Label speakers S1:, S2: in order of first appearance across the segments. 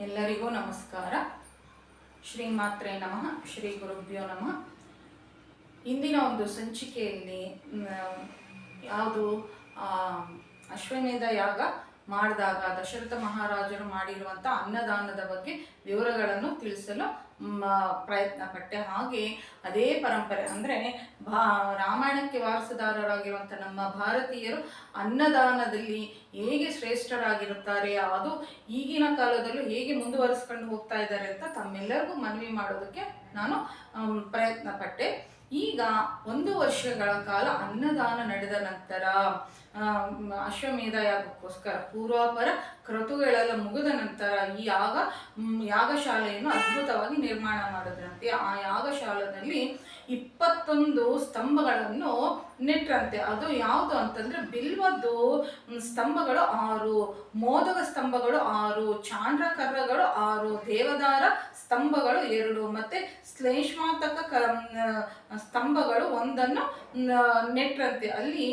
S1: ಎಲ್ಲರಿಗೂ ನಮಸ್ಕಾರ. ಶ್ರೀಮಾತ್ರೇ ನಮಃ, ಶ್ರೀ ಗುರುಭ್ಯೋ ನಮಃ. ಇಂದಿನ ಒಂದು ಸಂಚಿಕೆಯಲ್ಲಿ ಯಾವುದು ಅಶ್ವಮೇಧ ಯಾಗ ಮಾಡಿದಾಗ ದಶರಥ ಮಹಾರಾಜರು ಮಾಡಿರುವಂಥ ಅನ್ನದಾನದ ಬಗ್ಗೆ ವಿವರಗಳನ್ನು ತಿಳಿಸಲು ಪ್ರಯತ್ನ ಪಟ್ಟೆ. ಹಾಗೆ ಅದೇ ಪರಂಪರೆ ಅಂದರೆ ರಾಮಾಯಣಕ್ಕೆ ವಾರಸುದಾರರಾಗಿರುವಂಥ ನಮ್ಮ ಭಾರತೀಯರು ಅನ್ನದಾನದಲ್ಲಿ ಹೇಗೆ ಶ್ರೇಷ್ಠರಾಗಿರುತ್ತಾರೆ, ಅದು ಈಗಿನ ಕಾಲದಲ್ಲೂ ಹೇಗೆ ಮುಂದುವರಿಸ್ಕೊಂಡು ಹೋಗ್ತಾ ಇದ್ದಾರೆ ಅಂತ ತಮ್ಮೆಲ್ಲರಿಗೂ ಮನವಿ ಮಾಡೋದಕ್ಕೆ ನಾನು ಪ್ರಯತ್ನ ಪಟ್ಟೆ. ಈಗ 1 ವರ್ಷಗಳ ಕಾಲ ಅನ್ನದಾನ ನಡೆದ ನಂತರ ಅಶ್ವಮೇಧ ಯಾಗಕ್ಕೋಸ್ಕರ ಪೂರ್ವಾಪರ ಕ್ರತುಗಳೆಲ್ಲ ಮುಗಿದ ನಂತರ ಈ ಯಾಗಶಾಲೆಯನ್ನು ಅದ್ಭುತವಾಗಿ ನಿರ್ಮಾಣ ಮಾಡಿದ್ರಂತೆ. ಆ ಯಾಗಶಾಲೆಯಲ್ಲಿ 21 ಸ್ತಂಭಗಳನ್ನು ನೆಟ್ರಂತೆ. ಅದು ಯಾವುದು ಅಂತಂದ್ರೆ ಬಿಲ್ವದ್ದು ಸ್ತಂಭಗಳು 6, ಮೋದಕ ಸ್ತಂಭಗಳು 6, ಚಾಂದ್ರಕರ್ರಗಳು 6, ದೇವದಾರ ಸ್ತಂಭಗಳು 2 ಮತ್ತೆ ಶ್ಲೇಷ್ಮಾತಕ ಸ್ತಂಭಗಳು 1 ನೆಟ್ರಂತೆ. ಅಲ್ಲಿ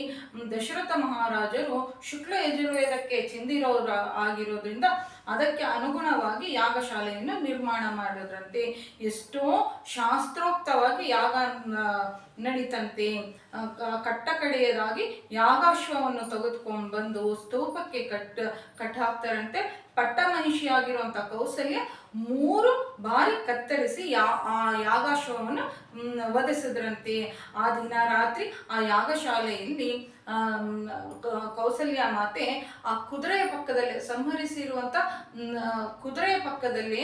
S1: ದಶರಥ ಮಹಾರಾಜರು ಶುಕ್ಲ ಯಜುರ್ವೇದಕ್ಕೆ ಚೆಂದಿರೋರ ಆಗಿರೋದ್ರಿಂದ ಅದಕ್ಕೆ ಅನುಗುಣವಾಗಿ ಯಾಗಶಾಲೆಯನ್ನು ನಿರ್ಮಾಣ ಮಾಡಿದ್ರಂತೆ. ಎಷ್ಟೋ ಶಾಸ್ತ್ರೋಕ್ತವಾಗಿ ಯಾಗ ನಡೀತಂತೆ. ಕಟ್ಟಕಡೆಯದಾಗಿ ಯಾಗಾಶ್ವವನ್ನು ತೆಗೆದುಕೊಂಡು ಬಂದು ಸ್ತೂಪಕ್ಕೆ ಕಟ್ಟಾಕ್ತಾರಂತೆ. ಪಟ್ಟಮಹಿಷಿಯಾಗಿರುವಂಥ ಕೌಸಲ್ಯ 3 ಬಾರಿ ಕತ್ತರಿಸಿ ಆ ಯಾಗಾಶ್ವವನ್ನು ವಧಿಸಿದ್ರಂತೆ. ಆ ದಿನ ರಾತ್ರಿ ಆ ಯಾಗಶಾಲೆಯಲ್ಲಿ ಕೌಸಲ್ಯ ಮಾತೆ ಆ ಕುದುರೆಯ ಪಕ್ಕದಲ್ಲಿ ಸಂಹರಿಸಿರುವಂಥ ಕುದುರೆಯ ಪಕ್ಕದಲ್ಲಿ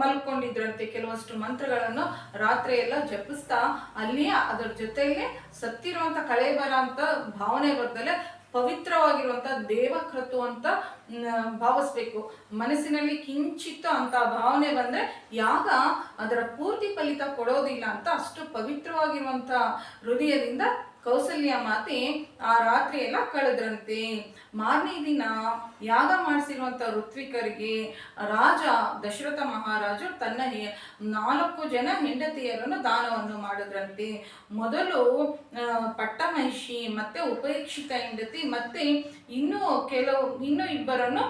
S1: ಮಲ್ಕೊಂಡಿದ್ರಂತೆ. ಕೆಲವಷ್ಟು ಮಂತ್ರಗಳನ್ನು ರಾತ್ರಿ ಎಲ್ಲ ಜಪಿಸ್ತಾ ಅಲ್ಲಿಯೇ ಅದರ ಜೊತೆಯಲ್ಲೇ ಸತ್ತಿರುವಂಥ ಕಳೇಬರ ಅಂತ ಭಾವನೆ ಬರ್ದಲೆ ಪವಿತ್ರವಾಗಿರುವಂಥ ದೇವಕ್ರತು ಅಂತ ಭಾವಿಸ್ಬೇಕು. ಮನಸ್ಸಿನಲ್ಲಿ ಕಿಂಚಿತ್ತು ಅಂತ ಭಾವನೆ ಬಂದರೆ ಯಾಗ ಅದರ ಪೂರ್ತಿ ಫಲಿತ ಕೊಡೋದಿಲ್ಲ ಅಂತ ಅಷ್ಟು ಪವಿತ್ರವಾಗಿರುವಂಥ ಹೃದಯದಿಂದ ಕೌಸಲ್ಯ ಮಾತೆ ಆ ರಾತ್ರಿ ಎಲ್ಲ ಕಳೆದ್ರಂತೆ. ಮಾರನೇ ದಿನ ಯಾಗ ಮಾಡಿಸಿರುವಂಥ ಋತ್ವಿಕರಿಗೆ ರಾಜ ದಶರಥ ಮಹಾರಾಜರು ತನ್ನ 4 ಜನ ಹೆಂಡತಿಯರನ್ನು ದಾನವನ್ನು ಮಾಡಿದ್ರಂತೆ. ಮೊದಲು ಪಟ್ಟಮಹಿಷಿ ಮತ್ತೆ ಉಪೇಕ್ಷಿತ ಹೆಂಡತಿ ಮತ್ತೆ ಇನ್ನೂ 2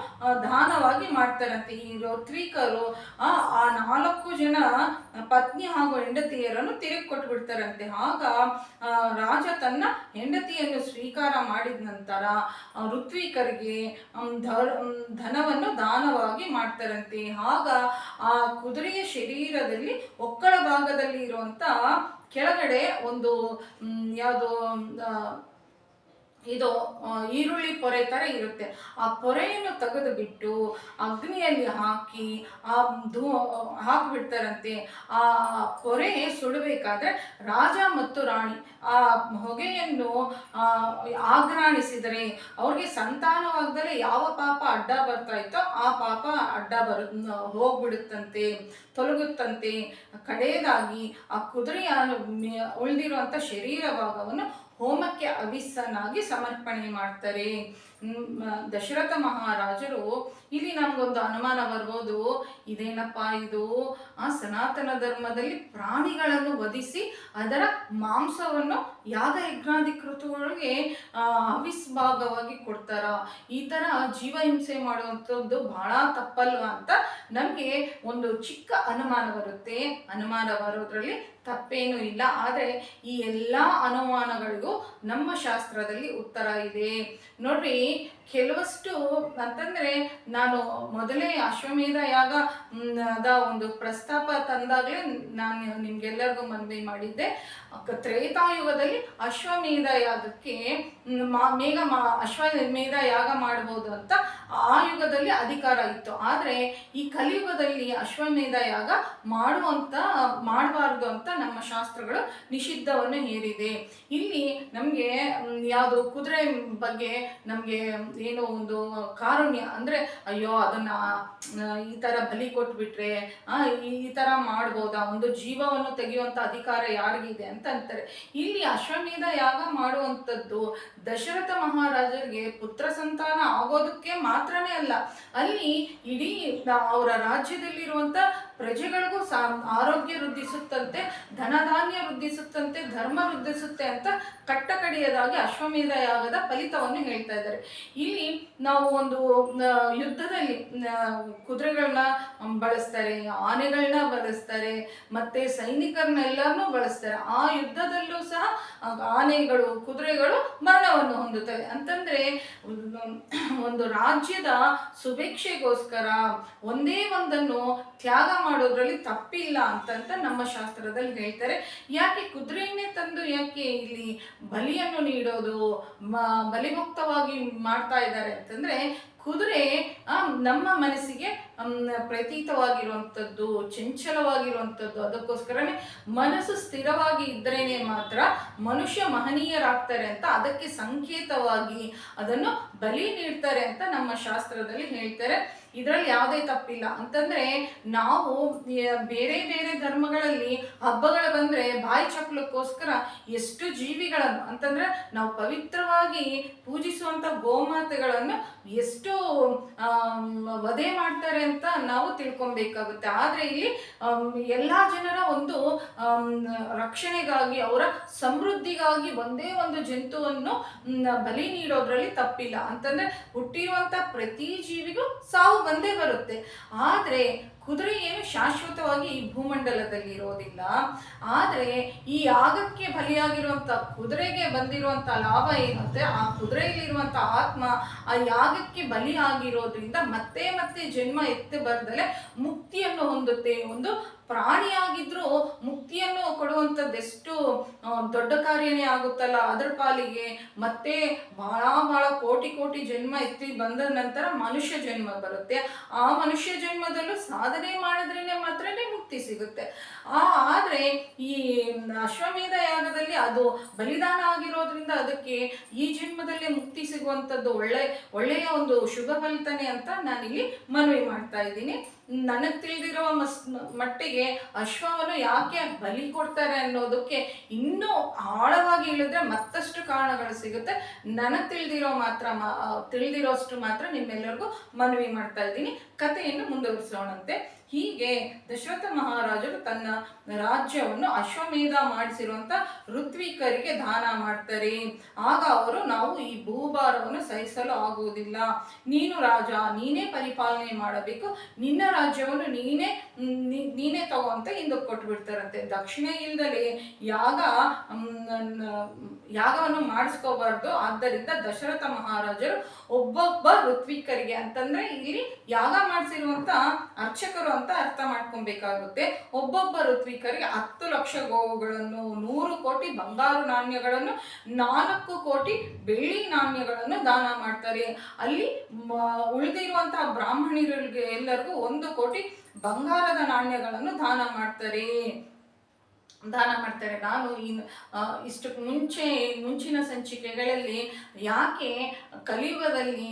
S1: ದಾನವಾಗಿ ಮಾಡ್ತಾರಂತೆ. ಈ ಋತ್ವಿಕರು ಆ 4 ಜನ ಪತ್ನಿ ಹಾಗೂ ಹೆಂಡತಿಯರನ್ನು ತಿರುಗಿ ಕೊಟ್ಬಿಡ್ತಾರಂತೆ. ಆಗ ರಾಜ ತನ್ನ ಹೆಂಡತಿಯನ್ನು ಸ್ವೀಕಾರ ಮಾಡಿದ ನಂತರ ಋತ್ವಿಕರಿಗೆ ಧನವನ್ನು ದಾನವಾಗಿ ಮಾಡ್ತಾರಂತೆ. ಆಗ ಆ ಕುದುರೆಯ ಶರೀರದಲ್ಲಿ ಒಕ್ಕಳ ಭಾಗದಲ್ಲಿ ಇರುವಂತ ಕೆಳಗಡೆ ಒಂದು ಯಾವುದು ಇದು ಈರುಳ್ಳಿ ಪೊರೆ ಥರ ಇರುತ್ತೆ. ಆ ಪೊರೆಯನ್ನು ತೆಗೆದು ಬಿಟ್ಟು ಅಗ್ನಿಯಲ್ಲಿ ಹಾಕಿಬಿಡ್ತಾರಂತೆ. ಆ ಪೊರೆ ಸುಡಬೇಕಾದ್ರೆ ರಾಜ ಮತ್ತು ರಾಣಿ ಆ ಹೊಗೆಯನ್ನು ಆಘ್ರಾಣಿಸಿದರೆ ಅವ್ರಿಗೆ ಸಂತಾನವಾಗದಲ್ಲೇ ಯಾವ ಪಾಪ ಅಡ್ಡ ಬರ್ತಾ ಇತ್ತೋ ಆ ಪಾಪ ಅಡ್ಡ ಹೋಗ್ಬಿಡುತ್ತಂತೆ, ತೊಲಗುತ್ತಂತೆ. ಕಡೆಯದಾಗಿ ಆ ಕುದುರೆಯ ಉಳಿದಿರುವಂಥ ಶರೀರ ಭಾಗವನ್ನು ಹೋಮಕ್ಕೆ ಅವಿಸ್ಸನ್ನಾಗಿ ಸಮರ್ಪಣೆ ಮಾಡ್ತಾರೆ. ದಶರಥ ಮಹಾರಾಜರು ಇಲ್ಲಿ ನಮಗೊಂದು ಅನುಮಾನ ಬರ್ಬೋದು, ಇದೇನಪ್ಪ ಇದು ಸನಾತನ ಧರ್ಮದಲ್ಲಿ ಪ್ರಾಣಿಗಳನ್ನು ವಧಿಸಿ ಅದರ ಮಾಂಸವನ್ನು ಯಾಗ ಯಜ್ಞಾಧಿಕೃತಗಳಿಗೆ ಅವಿಸ್ಭಾಗವಾಗಿ ಕೊಡ್ತಾರ. ಈ ಥರ ಜೀವಹಿಂಸೆ ಮಾಡುವಂಥದ್ದು ಬಹಳ ತಪ್ಪಲ್ವ ಅಂತ ನಮಗೆ ಒಂದು ಚಿಕ್ಕ ಅನುಮಾನ ಬರುತ್ತೆ. ಅನುಮಾನ ಬರೋದ್ರಲ್ಲಿ ತಪ್ಪೇನೂ ಇಲ್ಲ. ಆದರೆ ಈ ಎಲ್ಲ ಅನುಮಾನಗಳಿಗೂ ನಮ್ಮ ಶಾಸ್ತ್ರದಲ್ಲಿ ಉತ್ತರ ಇದೆ. ನೋಡ್ರಿ, ಕೆಲವಷ್ಟು ಅಂತಂದರೆ ನಾನು ಮೊದಲೇ ಅಶ್ವಮೇಧ ಯಾಗ ಒಂದು ಪ್ರಸ್ತಾಪ ತಂದಾಗಲೇ ನಾನು ನಿಮ್ಗೆಲ್ಲರಿಗೂ ಮನವಿ ಮಾಡಿದ್ದೆ. ತ್ರೇತಾಯುಗದಲ್ಲಿ ಅಶ್ವಮೇಧ ಯಾಗಕ್ಕೆ ಅಶ್ವಮೇಧ ಯಾಗ ಮಾಡ್ಬೋದು ಅಂತ ಆ ಯುಗದಲ್ಲಿ ಅಧಿಕಾರ ಇತ್ತು. ಆದರೆ ಈ ಕಲಿಯುಗದಲ್ಲಿ ಅಶ್ವಮೇಧ ಯಾಗ ಮಾಡಬಾರ್ದು ಅಂತ ನಮ್ಮ ಶಾಸ್ತ್ರಗಳು ನಿಷಿದ್ಧವನ್ನು ಹೇರಿದೆ. ಇಲ್ಲಿ ನಮಗೆ ಯಾವುದು ಕುದುರೆ ಬಗ್ಗೆ ನಮಗೆ ಏನೋ ಒಂದು ಕಾರುಣ್ಯ ಅಂದರೆ, ಅಯ್ಯೋ ಅದನ್ನು ಈ ಥರ ಬಲಿ ಕೊಟ್ಬಿಟ್ರೆ ಈ ಥರ ಮಾಡ್ಬೋದಾ, ಒಂದು ಜೀವವನ್ನು ತೆಗೆಯುವಂಥ ಅಧಿಕಾರ ಯಾರಿಗಿದೆ ಅಂತ ಅಂತಾರೆ. ಇಲ್ಲಿ ಅಶ್ವಮೇಧ ಯಾಗ ಮಾಡುವಂಥದ್ದು ದಶರಥ ಮಹಾರಾಜರಿಗೆ ಪುತ್ರ ಸಂತಾನ ಆಗೋದಕ್ಕೆ ಮಾತ್ರನೇ ಅಲ್ಲ, ಅಲ್ಲಿ ಇಡೀ ಅವರ ರಾಜ್ಯದಲ್ಲಿರುವಂಥ ಪ್ರಜೆಗಳಿಗೂ ಆರೋಗ್ಯ ವೃದ್ಧಿಸುತ್ತಂತೆ, ಧನಧಾನ್ಯ ವೃದ್ಧಿಸುತ್ತಂತೆ, ಧರ್ಮ ವೃದ್ಧಿಸುತ್ತೆ ಅಂತ ಕಟ್ಟಕಡೆಯದಾಗಿ ಅಶ್ವಮೇಧ ಯಾಗದ ಫಲಿತವನ್ನು ಹೇಳ್ತಾ ಇದ್ದಾರೆ. ಇಲ್ಲಿ ನಾವು ಒಂದು ಯುದ್ಧದಲ್ಲಿ ಕುದುರೆಗಳನ್ನ ಬಳಸ್ತಾರೆ, ಆನೆಗಳನ್ನ ಬಳಸ್ತಾರೆ, ಮತ್ತೆ ಸೈನಿಕರನ್ನೆಲ್ಲರನ್ನೂ ಬಳಸ್ತಾರೆ. ಆ ಯುದ್ಧದಲ್ಲೂ ಸಹ ಆನೆಗಳು, ಕುದುರೆಗಳು ಮರಣವನ್ನು ಹೊಂದುತ್ತವೆ. ಅಂತಂದ್ರೆ ಒಂದು ರಾಜ್ಯದ ಸುಭಿಕ್ಷೆಗೋಸ್ಕರ ಒಂದೇ ಒಂದನ್ನು ತ್ಯಾಗ ಮಾಡೋದ್ರಲ್ಲಿ ತಪ್ಪಿಲ್ಲ ಅಂತಂತ ನಮ್ಮ ಶಾಸ್ತ್ರದಲ್ಲಿ ಹೇಳ್ತಾರೆ. ಯಾಕೆ ಕುದುರೆಯನ್ನೇ ತಂದು ಯಾಕೆ ಇಲ್ಲಿ ಬಲಿಯನ್ನು ನೀಡೋದು, ಬಲಿಮುಕ್ತವಾಗಿ ಮಾಡ್ತಾ ಇದ್ದಾರೆ ಅಂತಂದ್ರೆ, ಕುದುರೆ ನಮ್ಮ ಮನಸ್ಸಿಗೆ ಪ್ರತೀತವಾಗಿರುವಂಥದ್ದು, ಚಂಚಲವಾಗಿರುವಂಥದ್ದು. ಅದಕ್ಕೋಸ್ಕರನೇ ಮನಸ್ಸು ಸ್ಥಿರವಾಗಿ ಇದ್ರೇನೆ ಮಾತ್ರ ಮನುಷ್ಯ ಮಹನೀಯರಾಗ್ತಾರೆ ಅಂತ ಅದಕ್ಕೆ ಸಂಕೇತವಾಗಿ ಅದನ್ನು ಬಲಿ ನೀಡ್ತಾರೆ ಅಂತ ನಮ್ಮ ಶಾಸ್ತ್ರದಲ್ಲಿ ಹೇಳ್ತಾರೆ. ಇದರಲ್ಲಿ ಯಾವುದೇ ತಪ್ಪಿಲ್ಲ. ಅಂತಂದ್ರೆ ನಾವು ಬೇರೆ ಬೇರೆ ಧರ್ಮಗಳಲ್ಲಿ ಹಬ್ಬಗಳು ಬಂದ್ರೆ ಬಾಯಿ ಚಪ್ಪಲಕ್ಕೋಸ್ಕರ ಎಷ್ಟು ಜೀವಿಗಳನ್ನು, ಅಂತಂದ್ರೆ ನಾವು ಪವಿತ್ರವಾಗಿ ಪೂಜಿಸುವಂತ ಗೋಮಾತೆಗಳನ್ನು ಎಷ್ಟು ವಧೆ ಮಾಡ್ತಾರೆ ಅಂತ ನಾವು ತಿಳ್ಕೊಬೇಕಾಗುತ್ತೆ. ಆದ್ರೆ ಇಲ್ಲಿ ಎಲ್ಲಾ ಜನರ ಒಂದು ರಕ್ಷಣೆಗಾಗಿ, ಅವರ ಸಮೃದ್ಧಿಗಾಗಿ ಒಂದೇ ಒಂದು ಜಂತುವನ್ನು ಬಲಿ ನೀಡೋದ್ರಲ್ಲಿ ತಪ್ಪಿಲ್ಲ. ಅಂತಂದ್ರೆ ಹುಟ್ಟಿರುವಂತ ಪ್ರತಿ ಜೀವಿಗೂ ಸಾವು ಬಂದೇ ಬರುತ್ತೆ. ಆದ್ರೆ ಕುದುರೆ ಏನು ಶಾಶ್ವತವಾಗಿ ಈ ಭೂಮಂಡಲದಲ್ಲಿ ಇರೋದಿಲ್ಲ. ಆದ್ರೆ ಈ ಯಾಗಕ್ಕೆ ಬಲಿಯಾಗಿರುವಂತ ಕುದುರೆಗೆ ಬಂದಿರುವಂತ ಲಾಭ ಏನಂತೆ, ಆ ಕುದುರೆಯಲ್ಲಿರುವಂತ ಆತ್ಮ ಆ ಯಾಗಕ್ಕೆ ಬಲಿಯಾಗಿರೋದ್ರಿಂದ ಮತ್ತೆ ಮತ್ತೆ ಜನ್ಮ ಎತ್ತಿ ಬರ್ದಲೆ ಮುಕ್ತಿಯನ್ನು ಹೊಂದುತ್ತೆ. ಒಂದು ಪ್ರಾಣಿಯಾಗಿದ್ರೂ ಮುಕ್ತಿಯನ್ನು ಕೊಡುವಂಥದ್ದೆಷ್ಟು ದೊಡ್ಡ ಕಾರ್ಯನೇ ಆಗುತ್ತಲ್ಲ ಅದ್ರ ಪಾಲಿಗೆ. ಮತ್ತೆ ಬಹಳ ಕೋಟಿ ಕೋಟಿ ಜನ್ಮ ಎತ್ತಿ ಬಂದ ನಂತರ ಮನುಷ್ಯ ಜನ್ಮ ಬರುತ್ತೆ. ಆ ಮನುಷ್ಯ ಜನ್ಮದಲ್ಲೂ ಸಾಧನೆ ಮಾಡಿದ್ರೇನೆ ಮಾತ್ರನೇ ಮುಕ್ತಿ ಸಿಗುತ್ತೆ. ಆದ್ರೆ ಈ ಅಶ್ವಮೇಧ ಯಾಗದಲ್ಲಿ ಅದು ಬಲಿದಾನ ಆಗಿರೋದ್ರಿಂದ ಅದಕ್ಕೆ ಈ ಜನ್ಮದಲ್ಲಿ ಮುಕ್ತಿ ಸಿಗುವಂಥದ್ದು ಒಳ್ಳೆಯ ಒಂದು ಶುಭ ಫಲಿತಾನೆ ಅಂತ ನಾನಿಲ್ಲಿ ಮನವಿ ಮಾಡ್ತಾ ಇದ್ದೀನಿ. ನನಗೆ ತಿಳಿದಿರೋ ಮಟ್ಟಿಗೆ ಅಶ್ವವನ್ನು ಯಾಕೆ ಬಲಿ ಕೊಡ್ತಾರೆ ಅನ್ನೋದಕ್ಕೆ ಇನ್ನೂ ಆಳವಾಗಿ ಹೇಳಿದ್ರೆ ಮತ್ತಷ್ಟು ಕಾರಣಗಳು ಸಿಗುತ್ತೆ. ನನಗೆ ತಿಳಿದಿರೋಷ್ಟು ಮಾತ್ರ ನಿಮ್ಮೆಲ್ಲರಿಗೂ ಮನವಿ ಮಾಡ್ತಾ ಇದ್ದೀನಿ. ಕಥೆಯನ್ನು ಮುಂದುವರಿಸೋಣಂತೆ. ಹೀಗೆ ದಶರಥ ಮಹಾರಾಜರು ತನ್ನ ರಾಜ್ಯವನ್ನು ಅಶ್ವಮೇಧ ಮಾಡಿಸಿರುವಂತ ಋತ್ವಿಕರಿಗೆ ದಾನ ಮಾಡ್ತಾರೆ. ಆಗ ಅವರು, ನಾವು ಈ ಭೂಭಾರವನ್ನು ಸಹಿಸಲು ಆಗುವುದಿಲ್ಲ, ನೀನು ರಾಜ, ನೀನೇ ಪರಿಪಾಲನೆ ಮಾಡಬೇಕು, ನಿನ್ನ ರಾಜ್ಯವನ್ನು ನೀನೇ ತಗೋ ಅಂತ ಹಿಂದಕ್ಕೆ ಕೊಟ್ಬಿಡ್ತಾರಂತೆ. ದಕ್ಷಿಣೆ ಇಲ್ದಲೆ ಯಾಗವನ್ನು ಮಾಡಿಸ್ಕೋಬಾರ್ದು. ಆದ್ದರಿಂದ ದಶರಥ ಮಹಾರಾಜರು ಒಬ್ಬೊಬ್ಬ ಋತ್ವಿಕರಿಗೆ, ಅಂತಂದ್ರೆ ಇಲ್ಲಿ ಯಾಗ ಮಾಡಿಸಿರುವಂತ ಅರ್ಚಕರು ಅಂತ ಅರ್ಥ ಮಾಡ್ಕೊಬೇಕಾಗುತ್ತೆ, ಒಬ್ಬೊಬ್ಬ ಋತ್ವಿಕರಿಗೆ 10 ಲಕ್ಷ ಗೋವುಗಳನ್ನು, 100 ಕೋಟಿ ಬಂಗಾರು ನಾಣ್ಯಗಳನ್ನು, 4 ಕೋಟಿ ಬೆಳ್ಳಿ ನಾಣ್ಯಗಳನ್ನು ದಾನ ಮಾಡ್ತಾರೆ. ಅಲ್ಲಿ ಉಳಿದಿರುವಂತಹ ಬ್ರಾಹ್ಮಣರಿಗೆ ಎಲ್ಲರಿಗೂ 1 ಕೋಟಿ ಬಂಗಾರದ ನಾಣ್ಯಗಳನ್ನು ದಾನ ಮಾಡ್ತಾರೆ. ನಾನು ಇಷ್ಟು ಮುಂಚಿನ ಸಂಚಿಕೆಗಳಲ್ಲಿ ಯಾಕೆ ಕಲಿಯುಗದಲ್ಲಿ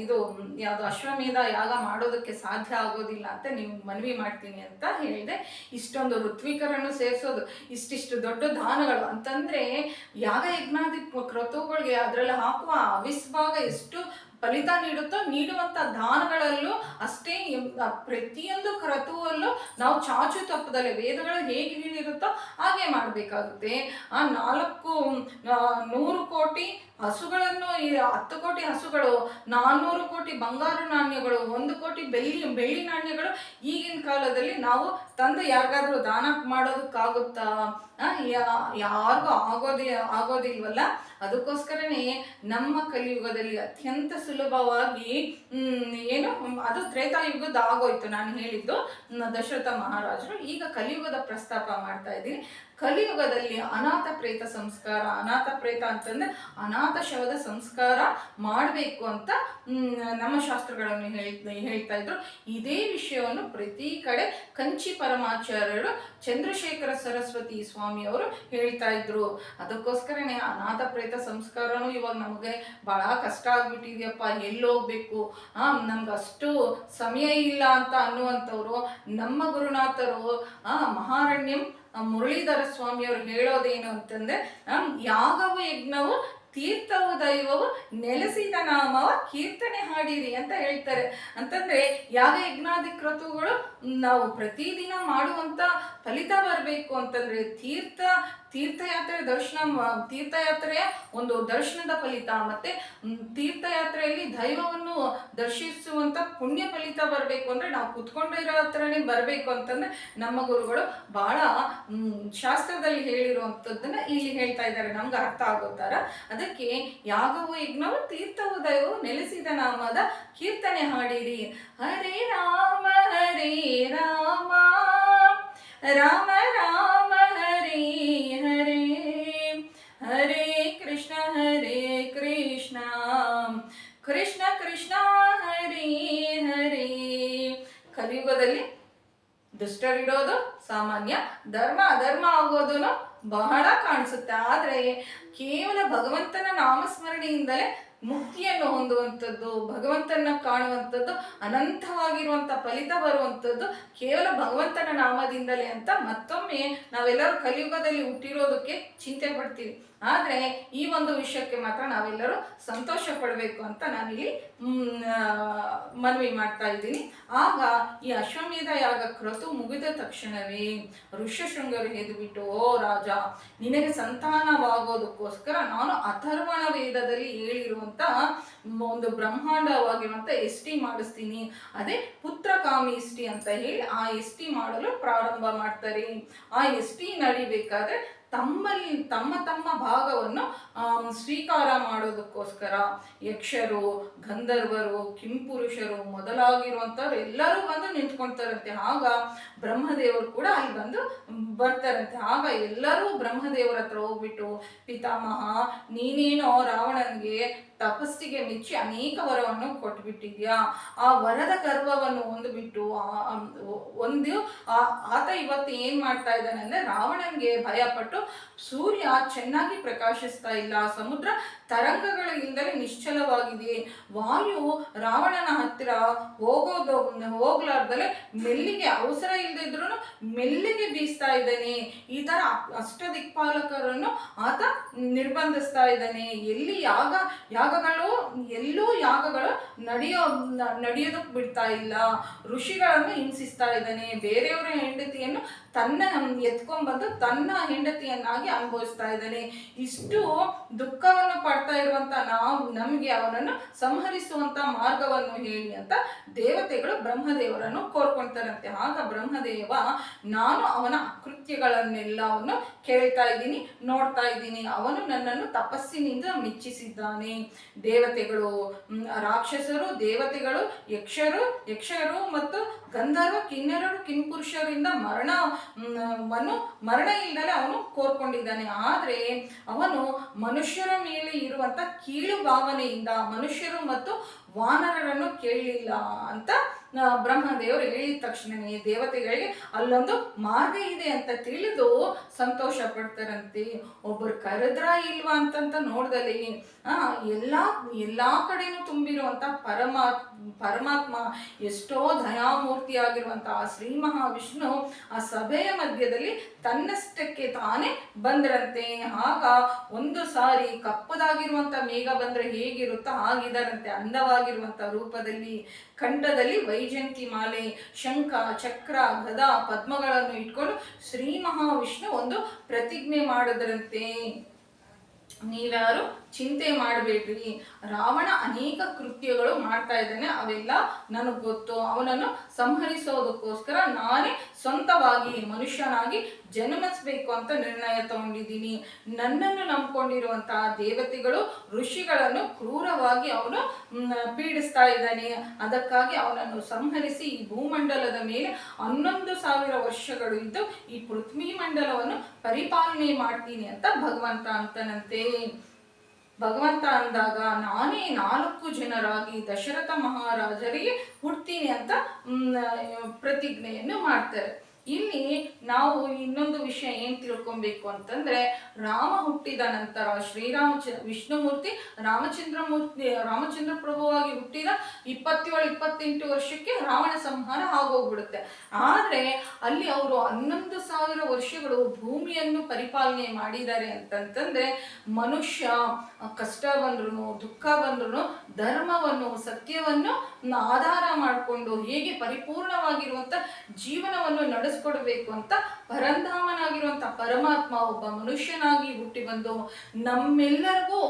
S1: ಇದು ಯಾವುದು ಅಶ್ವಮೇಧ ಯಾಗ ಮಾಡೋದಕ್ಕೆ ಸಾಧ್ಯ ಆಗೋದಿಲ್ಲ ಅಂತ ನೀವು ಮನವಿ ಮಾಡ್ತೀನಿ ಅಂತ ಹೇಳಿದೆ. ಇಷ್ಟೊಂದು ಋತ್ವಿಕರನ್ನು ಸೇರಿಸೋದು, ಇಷ್ಟಿಷ್ಟು ದೊಡ್ಡ ದಾನಗಳು ಅಂತಂದ್ರೆ ಯಾಗ ಯಜ್ಞಾದಿ ಕ್ರತುಗಳಿಗೆ ಅದರಲ್ಲಿ ಹಾಕುವ ಅವಿಸ್ಭಾಗ ಎಷ್ಟು ಫಲಿತ ನೀಡುತ್ತೋ, ನೀಡುವಂತ ದಾನಗಳಲ್ಲೂ ಅಷ್ಟೇ. ಪ್ರತಿಯೊಂದು ಕ್ರತುವಲ್ಲೂ ನಾವು ಚಾಚು ತಪ್ಪದಲ್ಲೇ ವೇದಗಳು ಹೇಗೆ ಹೇಳಿರುತ್ತೋ ಹಾಗೆ ಮಾಡಬೇಕಾಗುತ್ತೆ. ಆ 100 ಕೋಟಿ ಹಸುಗಳನ್ನು, 10 ಕೋಟಿ ಹಸುಗಳು, 400 ಕೋಟಿ ಬಂಗಾರು ನಾಣ್ಯಗಳು, 1 ಕೋಟಿ ಬೆಳ್ಳಿ ನಾಣ್ಯಗಳು ಈಗಿನ ಕಾಲದಲ್ಲಿ ನಾವು ತಂದು ಯಾರಿಗಾದ್ರೂ ದಾನ ಮಾಡೋದಕ್ಕಾಗುತ್ತಾ? ಯಾರಿಗೂ ಆಗೋದಿಲ್ವಲ್ಲ. ಅದಕ್ಕೋಸ್ಕರನೇ ನಮ್ಮ ಕಲಿಯುಗದಲ್ಲಿ ಅತ್ಯಂತ ಸುಲಭವಾಗಿ ಅದು ತ್ರೇತಾಯುಗದ ಆಗೋಯ್ತು ನಾನು ಹೇಳಿದ್ದು ದಶರಥ ಮಹಾರಾಜರು. ಈಗ ಕಲಿಯುಗದ ಪ್ರಸ್ತಾಪ ಮಾಡ್ತಾ ಇದ್ದೀನಿ. ಕಲಿಯುಗದಲ್ಲಿ ಅನಾಥ ಪ್ರೇತ ಸಂಸ್ಕಾರ, ಅನಾಥ ಪ್ರೇತ ಅಂತಂದ್ರೆ ಅನಾಥ ಶವದ ಸಂಸ್ಕಾರ ಮಾಡಬೇಕು ಅಂತ ನಮ್ಮ ಶಾಸ್ತ್ರಗಳನ್ನು ಹೇಳ್ತಾ ಇದ್ರು. ಇದೇ ವಿಷಯವನ್ನು ಪ್ರತಿ ಕಡೆ ಕಂಚಿ ಪರಮಾಚಾರ್ಯರು, ಚಂದ್ರಶೇಖರ ಸರಸ್ವತಿ ಸ್ವಾಮಿಯವರು ಹೇಳ್ತಾ ಇದ್ರು. ಅದಕ್ಕೋಸ್ಕರನೇ ಅನಾಥ ಪ್ರೇತ ಸಂಸ್ಕಾರನೂ ಇವಾಗ ನಮಗೆ ಬಹಳ ಕಷ್ಟ ಆಗ್ಬಿಟ್ಟಿದ್ಯಪ್ಪ, ಎಲ್ಲೋಗ್ಬೇಕು, ನಮ್ಗೆ ಅಷ್ಟು ಸಮಯ ಇಲ್ಲ ಅಂತ ಅನ್ನುವಂಥವ್ರು ನಮ್ಮ ಗುರುನಾಥರು ಮಹಾರಣ್ಯಂ ಮುರಳೀಧರ ಸ್ವಾಮಿಯವರು ಹೇಳೋದೇನು ಅಂತಂದ್ರೆ, ಯಾಗವು ಯಜ್ಞವು ತೀರ್ಥವು ದೈವವು ನೆಲೆಸಿದ ನಾಮವ ಕೀರ್ತನೆ ಹಾಡಿರಿ ಅಂತ ಹೇಳ್ತಾರೆ. ಅಂತಂದ್ರೆ ಯಾಗ ಯಜ್ಞಾದಿ ಕ್ರತುಗಳು ನಾವು ಪ್ರತಿದಿನ ಮಾಡುವಂತ ಫಲಿತ ಬರಬೇಕು ಅಂತಂದ್ರೆ ತೀರ್ಥಯಾತ್ರೆಯ ಒಂದು ದರ್ಶನದ ಫಲಿತ, ಮತ್ತೆ ತೀರ್ಥಯಾತ್ರೆಯಲ್ಲಿ ದೈವವನ್ನು ದರ್ಶಿಸುವಂತ ಪುಣ್ಯ ಫಲಿತ ಬರಬೇಕು ಅಂದ್ರೆ ನಾವು ಕುತ್ಕೊಂಡಿರೋ ಹತ್ರನೇ ಬರಬೇಕು ಅಂತಂದ್ರೆ ನಮ್ಮ ಗುರುಗಳು ಬಹಳ ಶಾಸ್ತ್ರದಲ್ಲಿ ಹೇಳಿರುವಂಥದ್ದನ್ನ ಇಲ್ಲಿ ಹೇಳ್ತಾ ಇದ್ದಾರೆ, ನಮ್ಗೆ ಅರ್ಥ ಆಗೋ ತರ. ಅದಕ್ಕೆ ಯಾಗವು ಯಜ್ಞವು ತೀರ್ಥವು ದೈವವು ನೆಲೆಸಿದ ನಾಮದ ಕೀರ್ತನೆ ಹಾಡಿರಿ. ಹರೇ ರಾಮ ರಾಮ ರಾಮ ಹರೇ ಹರೇ, ಹರೇ ಕೃಷ್ಣ ಕೃಷ್ಣ ಕೃಷ್ಣ ಹರೇ ಹರೇ. ಕಲಿಯುಗದಲ್ಲಿ ದುಷ್ಟರಿಡೋದು ಸಾಮಾನ್ಯ, ಧರ್ಮ ಅಧರ್ಮ ಆಗೋದು ಬಹಳ ಕಾಣಿಸುತ್ತೆ. ಆದ್ರೆ ಕೇವಲ ಭಗವಂತನ ನಾಮಸ್ಮರಣೆಯಿಂದಲೇ ಮುಕ್ತಿಯನ್ನು ಹೊಂದುವಂಥದ್ದು, ಭಗವಂತನ ಕಾಣುವಂಥದ್ದು, ಅನಂತವಾಗಿರುವಂಥ ಫಲಿತ ಬರುವಂಥದ್ದು ಕೇವಲ ಭಗವಂತನ ನಾಮದಿಂದಲೇ ಅಂತ ಮತ್ತೊಮ್ಮೆ ನಾವೆಲ್ಲರೂ ಕಲಿಯುಗದಲ್ಲಿ ಹುಟ್ಟಿರೋದಕ್ಕೆ ಚಿಂತೆ ಪಡ್ತೀವಿ. ಆದರೆ ಈ ಒಂದು ವಿಷಯಕ್ಕೆ ಮಾತ್ರ ನಾವೆಲ್ಲರೂ ಸಂತೋಷ ಪಡಬೇಕು ಅಂತ ನಾನಿಲ್ಲಿ ಮನವಿ ಮಾಡ್ತಾ ಇದ್ದೀನಿ. ಆಗ ಈ ಅಶ್ವಮೇಧ ಯಾಗ ಕ್ರತು ಮುಗಿದ ತಕ್ಷಣವೇ ಋಷ್ಯಶೃಂಗರು ಎದ್ದುಬಿಟ್ಟು, ಓ ರಾಜ, ನಿನಗೆ ಸಂತಾನವಾಗೋದಕ್ಕೋಸ್ಕರ ನಾನು ಅಥರ್ವಣ ವೇದದಲ್ಲಿ ಹೇಳಿರುವಂತ ಒಂದು ಬ್ರಹ್ಮಾಂಡವಾಗಿರುವಂತ ಎಷ್ಟಿ ಮಾಡಿಸ್ತೀನಿ, ಅದೇ ಪುತ್ರಕಾಮಿ ಎಷ್ಟಿ ಅಂತ ಹೇಳಿ ಆ ಎಷ್ಟಿ ಮಾಡಲು ಪ್ರಾರಂಭ ಮಾಡ್ತಾರೆ. ಆ ಎಷ್ಟಿ ನಡಿಬೇಕಾದ್ರೆ ತಮ್ಮ ಭಾಗವನ್ನು ಸ್ವೀಕಾರ ಮಾಡೋದಕ್ಕೋಸ್ಕರ ಯಕ್ಷರು, ಗಂಧರ್ವರು, ಕಿಂಪುರುಷರು ಮೊದಲಾಗಿರುವಂಥವ್ರು ಎಲ್ಲರೂ ಬಂದು ನಿಂತ್ಕೊಳ್ತಾರಂತೆ. ಆಗ ಬ್ರಹ್ಮದೇವರು ಕೂಡ ಅಲ್ಲಿ ಬಂದು ಬರ್ತಾರಂತೆ. ಆಗ ಎಲ್ಲರೂ ಬ್ರಹ್ಮದೇವರ ಹತ್ರ ಹೋಗ್ಬಿಟ್ಟು, ಪಿತಾಮಹ, ನೀನೇನೋ ರಾವಣನಿಗೆ ತಪಸ್ಸಿಗೆ ಮೆಚ್ಚಿ ಅನೇಕ ವರವನ್ನು ಕೊಟ್ಬಿಟ್ಟಿದ್ಯಾ, ಆ ವರದ ಗರ್ವವನ್ನು ಹೊಂದ್ಬಿಟ್ಟು ಆತ ಇವತ್ತು ಏನ್ ಮಾಡ್ತಾ ಇದ್ದಾನೆ ಅಂದ್ರೆ ರಾವಣನ್ಗೆ ಭಯಪಟ್ಟು ಸೂರ್ಯ ಚೆನ್ನಾಗಿ ಪ್ರಕಾಶಿಸ್ತಾ ಇಲ್ಲ, ಸಮುದ್ರ ತರಂಗಗಳಿಂದಲೇ ನಿಶ್ಚಲವಾಗಿದೆ, ವಾಯು ರಾವಣನ ಹತ್ತಿರ ಹೋಗ್ಲಾರ್ದಲೆ ಮೆಲ್ಲಿಗೆ, ಅವಸರ ಇಲ್ಲದಿದ್ರು ಮೆಲ್ಲಿಗೆ ಬೀಸ್ತಾ ಇದ್ದಾನೆ. ಈ ತರ ಅಷ್ಟದಿಕ್ಪಾಲಕರನ್ನು ಆತ ನಿರ್ಬಂಧಿಸ್ತಾ ಇದ್ದಾನೆ. ಎಲ್ಲೂ ಯಾಗಗಳು ನಡೆಯೋದಕ್ಕೆ ಬಿಡ್ತಾ ಇಲ್ಲ, ಋಷಿಗಳನ್ನು ಹಿಂಸಿಸ್ತಾ ಇದ್ದಾನೆ, ಬೇರೆಯವರ ಹೆಂಡತಿಯನ್ನು ಎತ್ಕೊಂಡ್ಬಂದು ತನ್ನ ಹೆಂಡತಿಯನ್ನಾಗಿ ಅನುಭವಿಸ್ತಾ ಇದ್ದಾನೆ. ಇಷ್ಟು ದುಃಖವನ್ನು ಪಡ್ತಾ ಇರುವಂತ ನಮ್ಗೆ ಅವನನ್ನು ಸಂಹರಿಸುವಂತ ಮಾರ್ಗವನ್ನು ಹೇಳಿ ಅಂತ ದೇವತೆಗಳು ಬ್ರಹ್ಮದೇವರನ್ನು ಕೋರ್ಕೊಳ್ತಾರಂತೆ. ಆಗ ಬ್ರಹ್ಮದೇವ, ನಾನು ಅವನ ಅಕೃತ್ಯಗಳನ್ನೆಲ್ಲವನ್ನು ಕೇಳ್ತಾ ಇದ್ದೀನಿ, ನೋಡ್ತಾ ಇದ್ದೀನಿ, ಅವನು ನನ್ನನ್ನು ತಪಸ್ಸಿನಿಂದ ಮೆಚ್ಚಿಸಿದ್ದಾನೆ. ದೇವತೆಗಳು, ರಾಕ್ಷಸರು, ದೇವತೆಗಳು, ಯಕ್ಷರು ಮತ್ತು ಗಂಧರ್ವ, ಕಿನ್ನರರು, ಕಿಂಪುರುಷರಿಂದ ಮರಣ ಇಲ್ಲದೆ ಅವನು ಕೋರ್ಕೊಂಡಿದ್ದಾನೆ. ಆದ್ರೆ ಅವನು ಮನುಷ್ಯರ ಮೇಲೆ ಇರುವಂತ ಕೀಳು ಭಾವನೆಯಿಂದ ಮನುಷ್ಯರು ಮತ್ತು ವಾನರರನ್ನು ಕೇಳಲಿಲ್ಲ ಅಂತ ಬ್ರಹ್ಮದೇವರು ಹೇಳಿದ ತಕ್ಷಣವೇ ದೇವತೆಗಳಿಗೆ ಅಲ್ಲೊಂದು ಮಾರ್ಗ ಇದೆ ಅಂತ ತಿಳಿದು ಸಂತೋಷ ಪಡ್ತಾರಂತೆ. ಒಬ್ಬರು ಕರೆದ್ರ ಇಲ್ವಾ ಅಂತಂತ ನೋಡ್ದಲ್ಲಿ ಎಲ್ಲಾ ಕಡೆನೂ ತುಂಬಿರುವಂತ ಪರಮಾತ್ಮ, ಎಷ್ಟೋ ದಯಾಮೂರ್ತಿ ಆಗಿರುವಂತಹ ಶ್ರೀ ಮಹಾವಿಷ್ಣು ಆ ಸಭೆಯ ಮಧ್ಯದಲ್ಲಿ ತನ್ನಷ್ಟಕ್ಕೆ ತಾನೇ ಬಂದ್ರಂತೆ. ಆಗ ಒಂದು ಸಾರಿ ಕಪ್ಪದಾಗಿರುವಂತ ಮೇಘ ಬಂದ್ರೆ ಹೇಗಿರುತ್ತೋ ಹಾಗಿದಾರಂತೆ, ಅಂದವಾಗಿರುವಂತ ರೂಪದಲ್ಲಿ, ಕಂಠದಲ್ಲಿ ವೈಜಂತಿ ಮಾಲೆ, ಶಂಖ, ಚಕ್ರ, ಗದಾ, ಪದ್ಮಗಳನ್ನು ಇಟ್ಕೊಂಡು ಶ್ರೀ ಮಹಾವಿಷ್ಣು ಒಂದು ಪ್ರತಿಜ್ಞೆ ಮಾಡಿದ್ರಂತೆ. ನೀವ್ಯಾರು ಚಿಂತೆ ಮಾಡಬೇಡ್ರಿ, ರಾವಣ ಅನೇಕ ಕೃತ್ಯಗಳು ಮಾಡ್ತಾ ಇದ್ದಾನೆ, ಅವೆಲ್ಲ ನನಗೆ ಗೊತ್ತು, ಅವನನ್ನು ಸಂಹರಿಸೋದಕ್ಕೋಸ್ಕರ ನಾನೇ ಸ್ವಂತವಾಗಿ ಮನುಷ್ಯನಾಗಿ ಜನ್ಮಿಸಬೇಕು ಅಂತ ನಿರ್ಣಯ ತಗೊಂಡಿದ್ದೀನಿ. ನನ್ನನ್ನು ನಂಬ್ಕೊಂಡಿರುವಂತಹ ದೇವತೆಗಳು, ಋಷಿಗಳನ್ನು ಕ್ರೂರವಾಗಿ ಅವನು ಪೀಡಿಸ್ತಾ ಇದ್ದಾನೆ. ಅದಕ್ಕಾಗಿ ಅವನನ್ನು ಸಂಹರಿಸಿ ಈ ಭೂಮಂಡಲದ ಮೇಲೆ 11,000 ವರ್ಷಗಳು ಇದ್ದು ಈ ಪೃಥ್ವಿ ಮಂಡಲವನ್ನು ಪರಿಪಾಲನೆ ಮಾಡ್ತೀನಿ ಅಂತ ಭಗವಂತ ಅಂತನಂತೆ. ಭಗವಂತ ಅಂದಾಗ ನಾನೇ 4 ಜನರಾಗಿ ದಶರಥ ಮಹಾರಾಜರಿಗೆ ಹುಡ್ತೀನಿ ಅಂತ ಪ್ರತಿಜ್ಞೆಯನ್ನು ಮಾಡ್ತಾರೆ. ಇಲ್ಲಿ ನಾವು ಇನ್ನೊಂದು ವಿಷಯ ಏನ್ ತಿಳ್ಕೊಬೇಕು ಅಂತಂದ್ರೆ, ರಾಮ ಹುಟ್ಟಿದ ನಂತರ ವಿಷ್ಣುಮೂರ್ತಿ ರಾಮಚಂದ್ರ ಪ್ರಭುವಾಗಿ ಹುಟ್ಟಿದ 27-28 ವರ್ಷಕ್ಕೆ ರಾವಣ ಸಂಹಾರ ಆಗೋಗ್ಬಿಡುತ್ತೆ. ಆದ್ರೆ ಅಲ್ಲಿ ಅವರು 11,000 ವರ್ಷಗಳು ಭೂಮಿಯನ್ನು ಪರಿಪಾಲನೆ ಮಾಡಿದ್ದಾರೆ ಅಂತಂತಂದ್ರೆ, ಮನುಷ್ಯ ಕಷ್ಟ ಬಂದ್ರು ದುಃಖ ಬಂದ್ರು ಧರ್ಮವನ್ನು, ಸತ್ಯವನ್ನು ಆಧಾರ ಮಾಡಿಕೊಂಡು ಹೇಗೆ ಪರಿಪೂರ್ಣವಾಗಿರುವಂತ ಜೀವನವನ್ನು ನಡೆಸ ನಡೆಸ್ಕೊಡ್ಬೇಕು ಅಂತ ಪರಂಧಾಮನಾಗಿರುವಂಥ ಪರಮಾತ್ಮ ಒಬ್ಬ ಮನುಷ್ಯನಾಗಿ ಹುಟ್ಟಿ ಬಂದು ನಮ್ಮೆಲ್ಲರಿಗೂ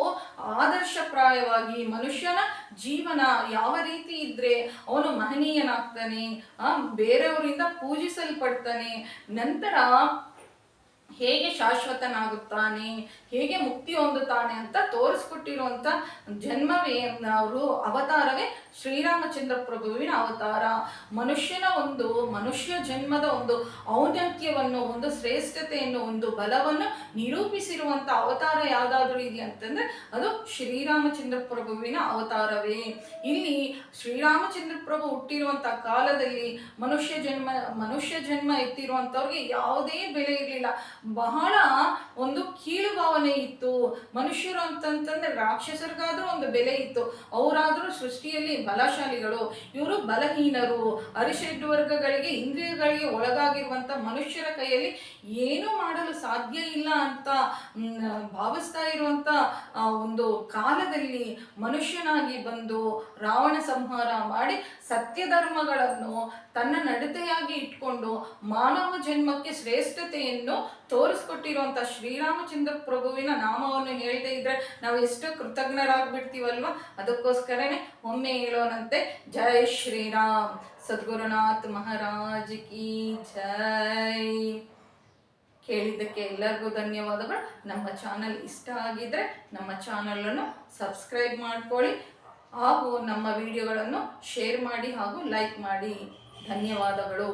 S1: ಆದರ್ಶಪ್ರಾಯವಾಗಿ ಮನುಷ್ಯನ ಜೀವನ ಯಾವ ರೀತಿ ಇದ್ರೆ ಅವನು ಮಹನೀಯನಾಗ್ತಾನೆ, ಬೇರೆಯವರಿಂದ ಪೂಜಿಸಲ್ಪಡ್ತಾನೆ, ನಂತರ ಹೇಗೆ ಶಾಶ್ವತನಾಗುತ್ತಾನೆ, ಹೇಗೆ ಮುಕ್ತಿ ಹೊಂದುತ್ತಾನೆ ಅಂತ ತೋರಿಸ್ಕೊಟ್ಟಿರುವಂಥ ಜನ್ಮವೇ ಅವರು ಅವತಾರವೇ ಶ್ರೀರಾಮಚಂದ್ರ ಪ್ರಭುವಿನ ಅವತಾರ. ಮನುಷ್ಯನ ಒಂದು ಮನುಷ್ಯ ಜನ್ಮದ ಒಂದು ಔನ್ನತ್ಯವನ್ನು, ಒಂದು ಶ್ರೇಷ್ಠತೆಯನ್ನು, ಒಂದು ಬಲವನ್ನು ನಿರೂಪಿಸಿರುವಂಥ ಅವತಾರ ಯಾವುದಾದ್ರೂ ಇದೆ ಅಂತಂದ್ರೆ ಅದು ಶ್ರೀರಾಮಚಂದ್ರ ಪ್ರಭುವಿನ ಅವತಾರವೇ. ಇಲ್ಲಿ ಶ್ರೀರಾಮಚಂದ್ರ ಪ್ರಭು ಹುಟ್ಟಿರುವಂಥ ಕಾಲದಲ್ಲಿ ಮನುಷ್ಯ ಜನ್ಮ ಎತ್ತಿರುವಂಥವ್ರಿಗೆ ಯಾವುದೇ ಬೆಲೆ ಇರಲಿಲ್ಲ. ಬಹಳ ಒಂದು ಕೀಳು ಭಾವನೆ ಇತ್ತು. ಮನುಷ್ಯರು ಅಂತಂತಂದ್ರೆ ರಾಕ್ಷಸರಿಗಾದ್ರೂ ಒಂದು ಬೆಲೆ ಇತ್ತು, ಅವರಾದ್ರೂ ಸೃಷ್ಟಿಯಲ್ಲಿ ಬಲಶಾಲಿಗಳು, ಇವರು ಬಲಹೀನರು, ಅರಿಷಡ್ ವರ್ಗಗಳಿಗೆ ಇಂದ್ರಿಯಗಳಿಗೆ ಒಳಗಾಗಿರುವಂತ ಮನುಷ್ಯರ ಕೈಯಲ್ಲಿ ಏನು ಮಾಡಲು ಸಾಧ್ಯ ಇಲ್ಲ ಅಂತ ಭಾವಿಸ್ತಾ ಇರುವಂತ ಒಂದು ಕಾಲದಲ್ಲಿ ಮನುಷ್ಯನಾಗಿ ಬಂದು ರಾವಣ ಸಂಹಾರ ಮಾಡಿ ಸತ್ಯ ಧರ್ಮಗಳನ್ನು ತನ್ನ ನಡತೆಯಾಗಿ ಇಟ್ಕೊಂಡು ಮಾನವ ಜನ್ಮಕ್ಕೆ ಶ್ರೇಷ್ಠತೆಯನ್ನು ತೋರಿಸ್ಕೊಟ್ಟಿರುವಂಥ ಶ್ರೀರಾಮಚಂದ್ರ ಪ್ರಭುವಿನ ನಾಮವನ್ನು ಹೇಳದೇ ಇದ್ರೆ ನಾವು ಎಷ್ಟು ಕೃತಜ್ಞರಾಗ್ಬಿಡ್ತೀವಲ್ವ. ಅದಕ್ಕೋಸ್ಕರನೇ ಒಮ್ಮೆ ಹೇಳೋಣಂತೆ, ಜೈ ಶ್ರೀರಾಮ್. ಸದ್ಗುರುನಾಥ್ ಮಹಾರಾಜ್ ಕಿ ಜೈ. ಕೇಳಿದ್ದಕ್ಕೆ ಎಲ್ಲರಿಗೂ ಧನ್ಯವಾದಗಳು. ನಮ್ಮ ಚಾನಲ್ ಇಷ್ಟ ಆಗಿದ್ರೆ ನಮ್ಮ ಚಾನಲನ್ನು ಸಬ್ಸ್ಕ್ರೈಬ್ ಮಾಡ್ಕೊಳ್ಳಿ ಹಾಗೂ ನಮ್ಮ ವಿಡಿಯೋಗಳನ್ನು ಶೇರ್ ಮಾಡಿ ಹಾಗೂ ಲೈಕ್ ಮಾಡಿ. ಧನ್ಯವಾದಗಳು.